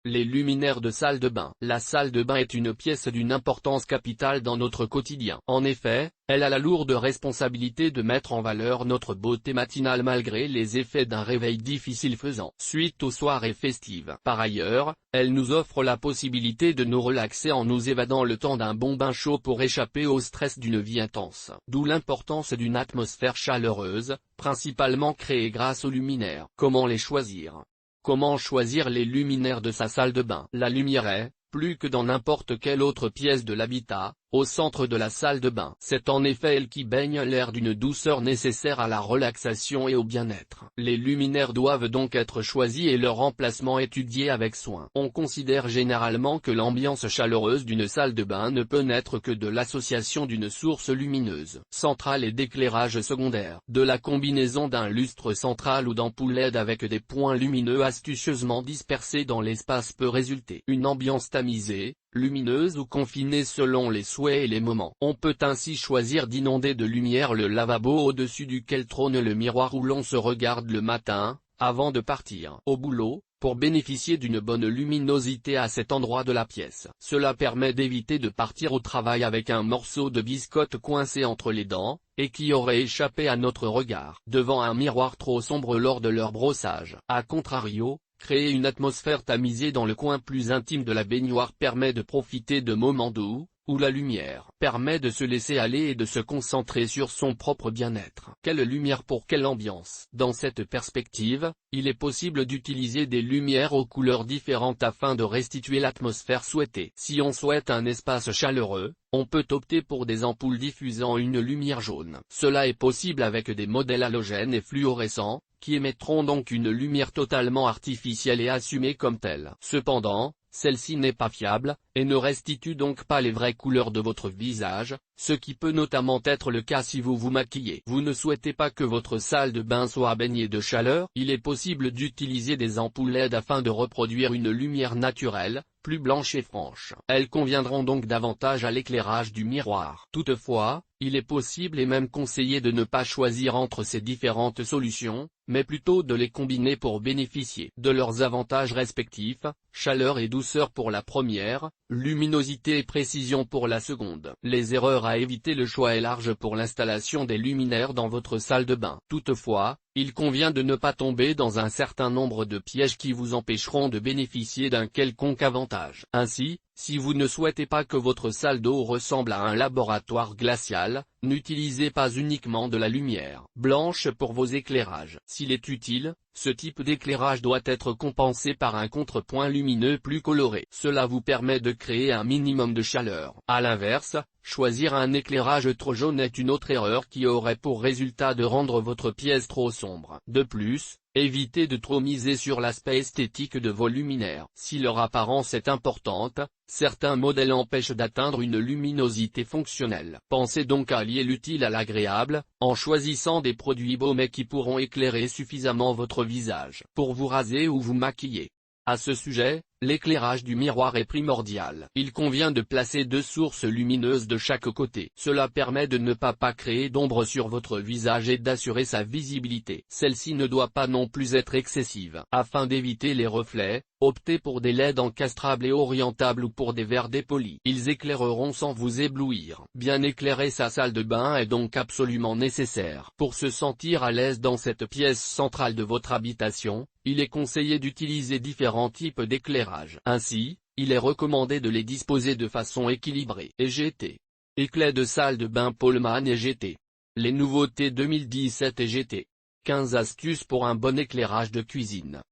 Les luminaires de salle de bain. La salle de bain est une pièce d'une importance capitale dans notre quotidien. En effet, elle a la lourde responsabilité de mettre en valeur notre beauté matinale malgré les effets d'un réveil difficile faisant suite aux soirées festives. Par ailleurs, elle nous offre la possibilité de nous relaxer en nous évadant le temps d'un bon bain chaud pour échapper au stress d'une vie intense. D'où l'importance d'une atmosphère chaleureuse, principalement créée grâce aux luminaires. Comment les choisir? Comment choisir les luminaires de sa salle de bain? La lumière est, plus que dans n'importe quelle autre pièce de l'habitat, au centre de la salle de bain. C'est en effet elle qui baigne l'air d'une douceur nécessaire à la relaxation et au bien-être. Les luminaires doivent donc être choisis et leur emplacement étudié avec soin. On considère généralement que l'ambiance chaleureuse d'une salle de bain ne peut naître que de l'association d'une source lumineuse centrale et d'éclairage secondaire. De la combinaison d'un lustre central ou d'ampoules LED avec des points lumineux astucieusement dispersés dans l'espace peut résulter une ambiance tamisée, lumineuse ou confinée selon les souhaits et les moments. On peut ainsi choisir d'inonder de lumière le lavabo au-dessus duquel trône le miroir où l'on se regarde le matin, avant de partir au boulot, pour bénéficier d'une bonne luminosité à cet endroit de la pièce. Cela permet d'éviter de partir au travail avec un morceau de biscotte coincé entre les dents, et qui aurait échappé à notre regard devant un miroir trop sombre lors de leur brossage. A contrario, créer une atmosphère tamisée dans le coin plus intime de la baignoire permet de profiter de moments doux, où la lumière permet de se laisser aller et de se concentrer sur son propre bien-être. Quelle lumière pour quelle ambiance? Dans cette perspective, il est possible d'utiliser des lumières aux couleurs différentes afin de restituer l'atmosphère souhaitée. Si on souhaite un espace chaleureux, on peut opter pour des ampoules diffusant une lumière jaune. Cela est possible avec des modèles halogènes et fluorescents, qui émettront donc une lumière totalement artificielle et assumée comme telle. Cependant, celle-ci n'est pas fiable, et ne restitue donc pas les vraies couleurs de votre visage, ce qui peut notamment être le cas si vous vous maquillez. Vous ne souhaitez pas que votre salle de bain soit baignée de chaleur? Il est possible d'utiliser des ampoules LED afin de reproduire une lumière naturelle, plus blanche et franche. Elles conviendront donc davantage à l'éclairage du miroir. Toutefois, il est possible et même conseillé de ne pas choisir entre ces différentes solutions, mais plutôt de les combiner pour bénéficier de leurs avantages respectifs, chaleur et douceur pour la première, luminosité et précision pour la seconde. Les erreurs à éviter. Le choix est large pour l'installation des luminaires dans votre salle de bain. Toutefois, il convient de ne pas tomber dans un certain nombre de pièges qui vous empêcheront de bénéficier d'un quelconque avantage. Ainsi, si vous ne souhaitez pas que votre salle d'eau ressemble à un laboratoire glacial, n'utilisez pas uniquement de la lumière blanche pour vos éclairages. S'il est utile, ce type d'éclairage doit être compensé par un contrepoint lumineux plus coloré. Cela vous permet de créer un minimum de chaleur. À l'inverse, choisir un éclairage trop jaune est une autre erreur qui aurait pour résultat de rendre votre pièce trop sombre. De plus, évitez de trop miser sur l'aspect esthétique de vos luminaires. Si leur apparence est importante, certains modèles empêchent d'atteindre une luminosité fonctionnelle. Pensez donc à lier l'utile à l'agréable, en choisissant des produits beaux mais qui pourront éclairer suffisamment votre visage pour vous raser ou vous maquiller. À ce sujet, l'éclairage du miroir est primordial. Il convient de placer deux sources lumineuses de chaque côté. Cela permet de ne pas créer d'ombre sur votre visage et d'assurer sa visibilité. Celle-ci ne doit pas non plus être excessive. Afin d'éviter les reflets, optez pour des LED encastrables et orientables ou pour des verres dépolis. Ils éclaireront sans vous éblouir. Bien éclairer sa salle de bain est donc absolument nécessaire. Pour se sentir à l'aise dans cette pièce centrale de votre habitation, il est conseillé d'utiliser différents types d'éclairage. Ainsi, il est recommandé de les disposer de façon équilibrée. EGT. Éclat de salle de bain Pollman EGT. Les nouveautés 2017 EGT. 15 astuces pour un bon éclairage de cuisine.